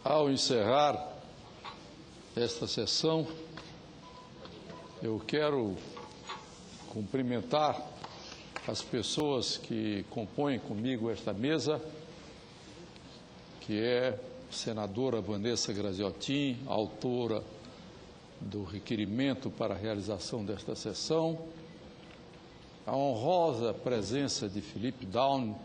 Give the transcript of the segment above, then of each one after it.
Ao encerrar esta sessão, eu quero cumprimentar as pessoas que compõem comigo esta mesa, que é a senadora Vanessa Graziotin, autora do requerimento para a realização desta sessão, a honrosa presença de Philippe Dawn,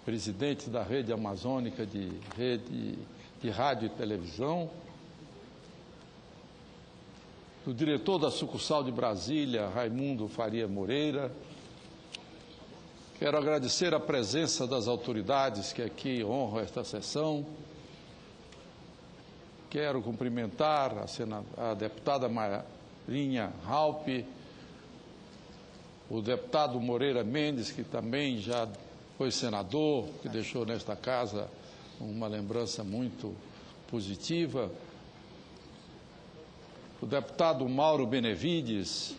presidente da Rede Amazônica de Rádio e Televisão, do diretor da sucursal de Brasília, Raimundo Faria Moreira. Quero agradecer a presença das autoridades que aqui honram esta sessão. Quero cumprimentar a deputada Marinha Raupp, o deputado Moreira Mendes, que também já foi senador, que deixou nesta casa uma lembrança muito positiva, o deputado Mauro Benevides,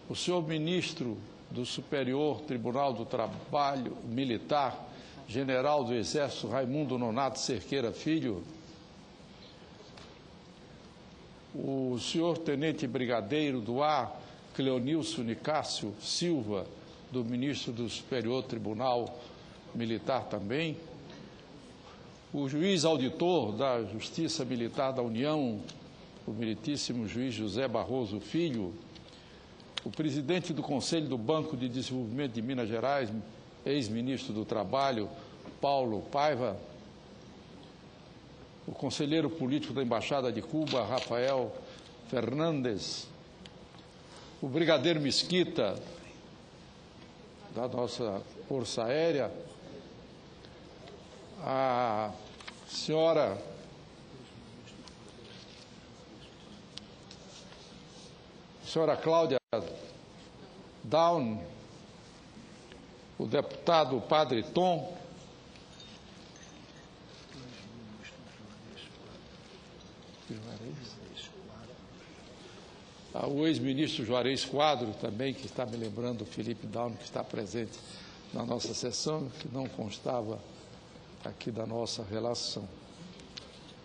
o senhor ministro do Superior Tribunal do Trabalho Militar, general do Exército Raimundo Nonato Cerqueira Filho, o senhor tenente brigadeiro do ar Cleonilson Nicásio Silva, do ministro do Superior Tribunal Militar também, o juiz auditor da Justiça Militar da União, o meritíssimo juiz José Barroso Filho, o presidente do Conselho do Banco de Desenvolvimento de Minas Gerais, ex-ministro do Trabalho, Paulo Paiva, o conselheiro político da Embaixada de Cuba, Rafael Fernandes, o brigadeiro Mesquita, da nossa Força Aérea, a senhora Cláudia Dawn, o deputado Padre Tom, o ex-ministro Juarez Quadro, também, que está me lembrando, o Philippe Dawn, que está presente na nossa sessão, que não constava aqui da nossa relação.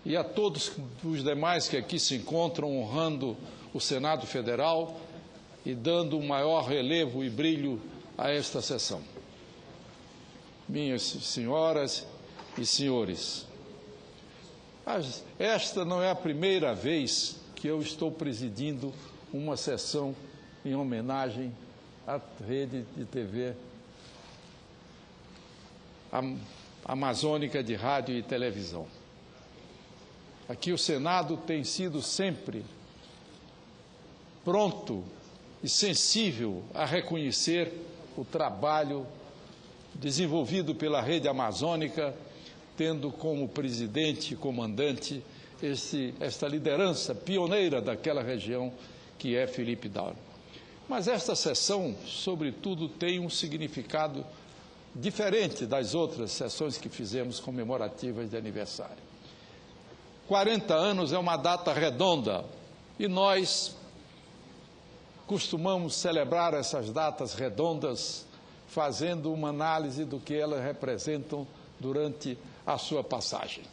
E a todos os demais que aqui se encontram, honrando o Senado Federal e dando um maior relevo e brilho a esta sessão. Minhas senhoras e senhores, esta não é a primeira vez que eu estou presidindo uma sessão em homenagem à rede de TV amazônica de rádio e televisão. Aqui o Senado tem sido sempre pronto e sensível a reconhecer o trabalho desenvolvido pela rede amazônica, tendo como presidente e comandante esta liderança pioneira daquela região, que é Philippe Dawn. Mas esta sessão, sobretudo, tem um significado diferente das outras sessões que fizemos comemorativas de aniversário. 40 anos é uma data redonda e nós costumamos celebrar essas datas redondas fazendo uma análise do que elas representam durante a sua passagem.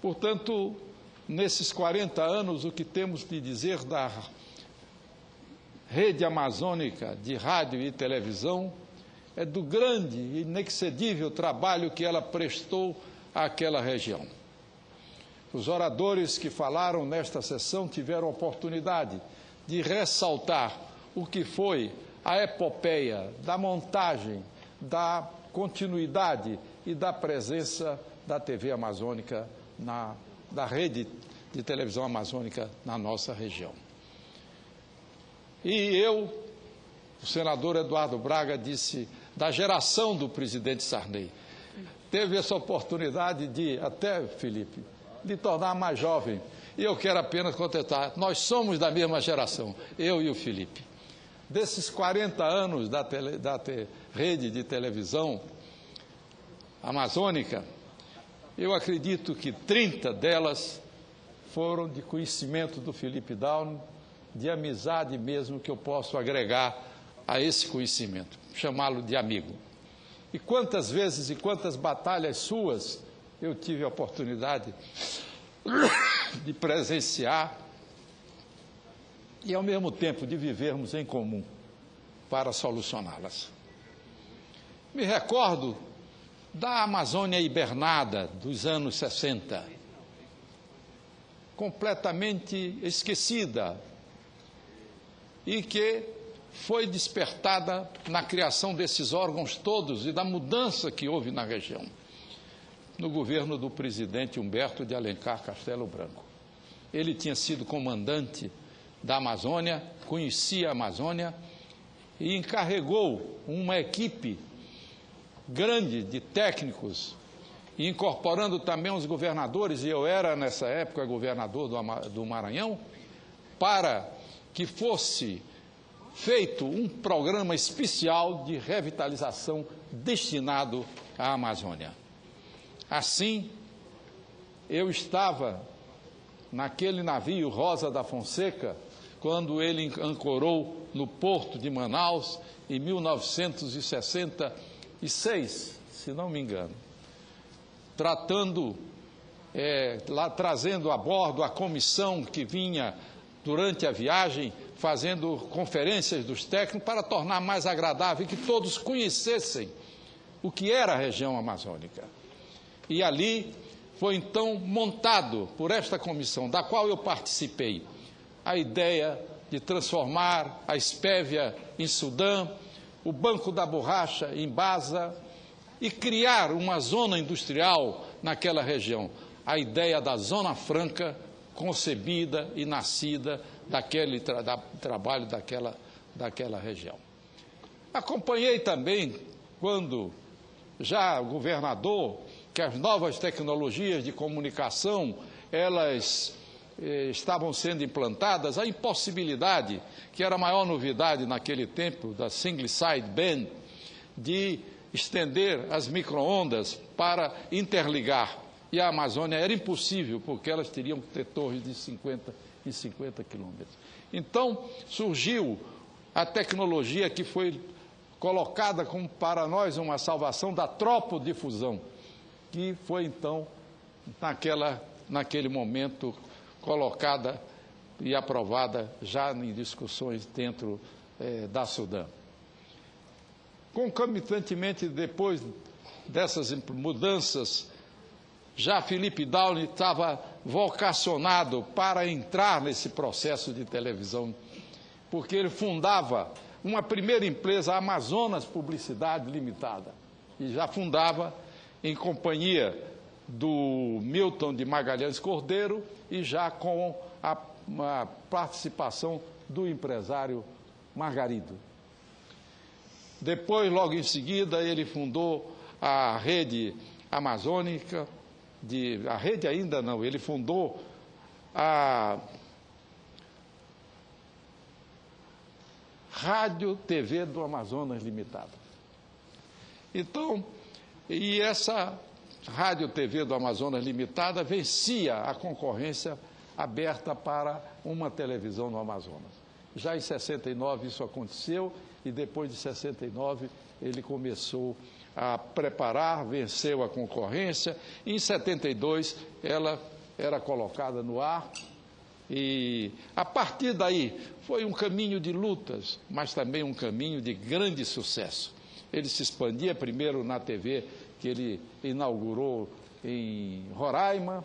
Portanto, nesses 40 anos, o que temos de dizer da rede amazônica de rádio e televisão é do grande e inexcedível trabalho que ela prestou àquela região. Os oradores que falaram nesta sessão tiveram a oportunidade de ressaltar o que foi a epopeia da montagem, da continuidade e da presença da TV amazônica, da rede de televisão amazônica na nossa região. E eu, o senador Eduardo Braga, disse da geração do presidente Sarney. Teve essa oportunidade de, até, Felipe, de tornar mais jovem. E eu quero apenas contestar, nós somos da mesma geração, eu e o Felipe. Desses 40 anos da rede de televisão amazônica, eu acredito que 30 delas foram de conhecimento do Philippe Dawn, de amizade mesmo, que eu posso agregar a esse conhecimento, chamá-lo de amigo. E quantas vezes e quantas batalhas suas eu tive a oportunidade de presenciar e, ao mesmo tempo, de vivermos em comum para solucioná-las. Me recordo da Amazônia hibernada dos anos 60, completamente esquecida e que foi despertada na criação desses órgãos todos e da mudança que houve na região, no governo do presidente Humberto de Alencar Castelo Branco. Ele tinha sido comandante da Amazônia, conhecia a Amazônia e encarregou uma equipe grande de técnicos, incorporando também os governadores, e eu era nessa época governador do Maranhão, para que fosse feito um programa especial de revitalização destinado à Amazônia. Assim, eu estava naquele navio Rosa da Fonseca, quando ele ancorou no porto de Manaus, em 1966, se não me engano, trazendo a bordo a comissão que vinha durante a viagem, fazendo conferências dos técnicos para tornar mais agradável e que todos conhecessem o que era a região amazônica. E ali foi então montado por esta comissão, da qual eu participei, a ideia de transformar a Espévia em Sudã, o Banco da Borracha em Baza e criar uma zona industrial naquela região. A ideia da Zona Franca, concebida e nascida daquele trabalho daquela região. Acompanhei também, quando já governador, que as novas tecnologias de comunicação, elas estavam sendo implantadas, a impossibilidade, que era a maior novidade naquele tempo, da Single Side Band, de estender as micro-ondas para interligar. E a Amazônia era impossível, porque elas teriam que ter torres de 50 e 50 quilômetros. Então, surgiu a tecnologia que foi colocada como para nós uma salvação da tropodifusão, que foi então, naquele momento, colocada e aprovada já em discussões dentro da Sudã. Concomitantemente, depois dessas mudanças, já Philip Downie estava vocacionado para entrar nesse processo de televisão, porque ele fundava uma primeira empresa, a Amazonas Publicidade Limitada, e já fundava em companhia do Milton de Magalhães Cordeiro e já com a participação do empresário Margarido. Depois, logo em seguida, ele fundou a Rede Amazônica, a rede ainda não, ele fundou a Rádio TV do Amazonas Limitada. Então, e essa Rádio TV do Amazonas Limitada vencia a concorrência aberta para uma televisão no Amazonas. Já em 69 isso aconteceu e depois de 69 ele começou a preparar, venceu a concorrência. Em 72 ela era colocada no ar e a partir daí foi um caminho de lutas, mas também um caminho de grande sucesso. Ele se expandia primeiro na TV que ele inaugurou em Roraima,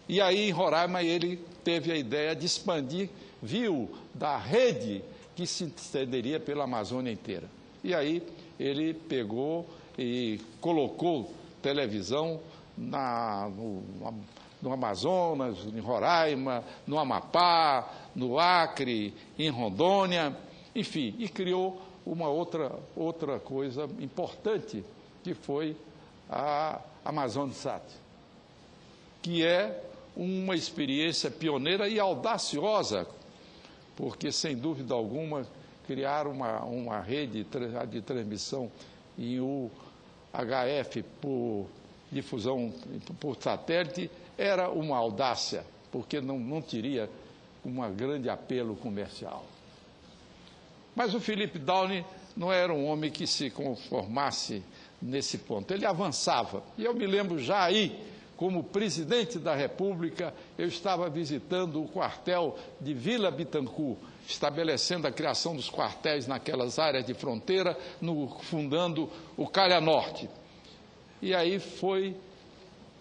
e aí em Roraima ele teve a ideia de expandir, viu da rede que se estenderia pela Amazônia inteira. E aí ele pegou e colocou televisão no Amazonas, em Roraima, no Amapá, no Acre, em Rondônia, enfim, e criou uma outra coisa importante, que foi a Amazonsat, que é uma experiência pioneira e audaciosa, porque, sem dúvida alguma, criar uma rede de transmissão em UHF por difusão por satélite era uma audácia, porque não teria um grande apelo comercial. Mas o Philip Downie não era um homem que se conformasse nesse ponto. Ele avançava. E eu me lembro já aí, como presidente da República, eu estava visitando o quartel de Vila Bittencourt, estabelecendo a criação dos quartéis naquelas áreas de fronteira, fundando o Calha Norte. E aí foi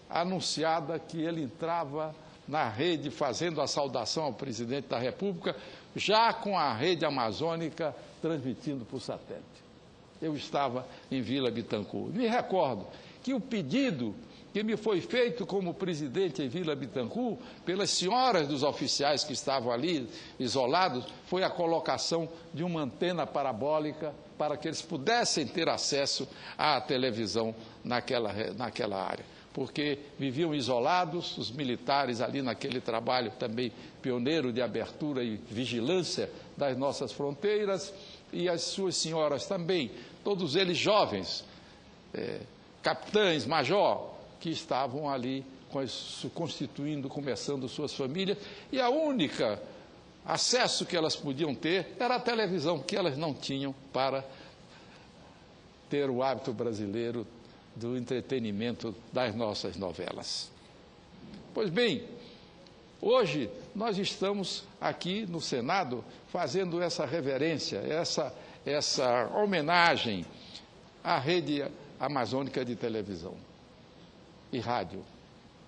anunciada que ele entrava na rede, fazendo a saudação ao presidente da República, já com a rede amazônica transmitindo por satélite. Eu estava em Vila Bittencourt. Me recordo que o pedido que me foi feito como presidente em Vila Bittencourt, pelas senhoras dos oficiais que estavam ali isolados, foi a colocação de uma antena parabólica para que eles pudessem ter acesso à televisão naquela área, porque viviam isolados, os militares ali naquele trabalho também pioneiro de abertura e vigilância das nossas fronteiras, e as suas senhoras também, todos eles jovens, capitães, major, que estavam ali constituindo, começando suas famílias, e a única acesso que elas podiam ter era a televisão, que elas não tinham para ter o hábito brasileiro do entretenimento das nossas novelas. Pois bem, hoje nós estamos aqui no Senado fazendo essa reverência, essa homenagem à rede amazônica de televisão e rádio,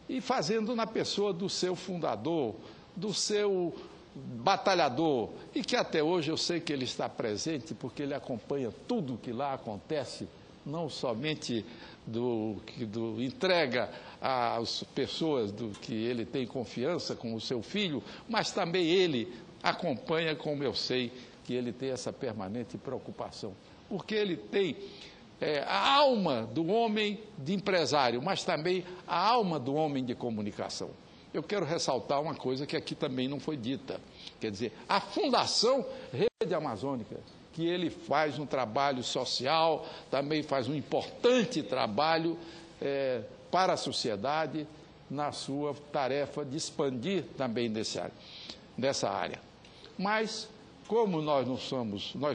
e fazendo na pessoa do seu fundador, do seu batalhador, e que até hoje eu sei que ele está presente, porque ele acompanha tudo que lá acontece, não somente entrega às pessoas do que ele tem confiança com o seu filho, mas também ele acompanha, como eu sei que ele tem essa permanente preocupação, porque ele tem a alma do homem de empresário, mas também a alma do homem de comunicação. Eu quero ressaltar uma coisa que aqui também não foi dita, quer dizer, a Fundação Rede Amazônica, que ele faz um trabalho social, também faz um importante trabalho para a sociedade, na sua tarefa de expandir também nessa área. Mas, como nós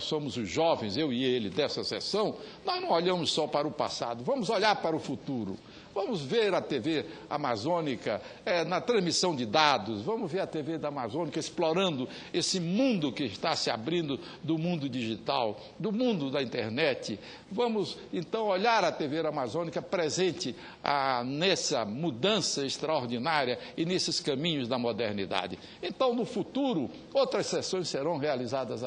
somos os jovens, eu e ele, dessa sessão, nós não olhamos só para o passado, vamos olhar para o futuro. Vamos ver a TV Amazônica na transmissão de dados, vamos ver a TV da Amazônica explorando esse mundo que está se abrindo do mundo digital, do mundo da internet. Vamos, então, olhar a TV Amazônica presente nessa mudança extraordinária e nesses caminhos da modernidade. Então, no futuro, outras sessões serão realizadas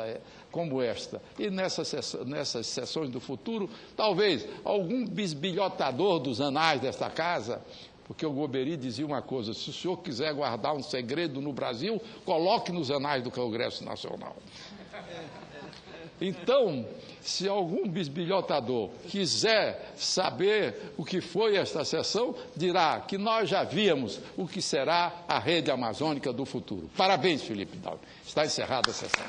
como esta. E nessas sessões do futuro, talvez algum bisbilhotador dos anais desta casa, porque o Golbery dizia uma coisa: se o senhor quiser guardar um segredo no Brasil, coloque nos anais do Congresso Nacional. Então, se algum bisbilhotador quiser saber o que foi esta sessão, dirá que nós já víamos o que será a rede amazônica do futuro. Parabéns, Felipe Daud. Está encerrada a sessão.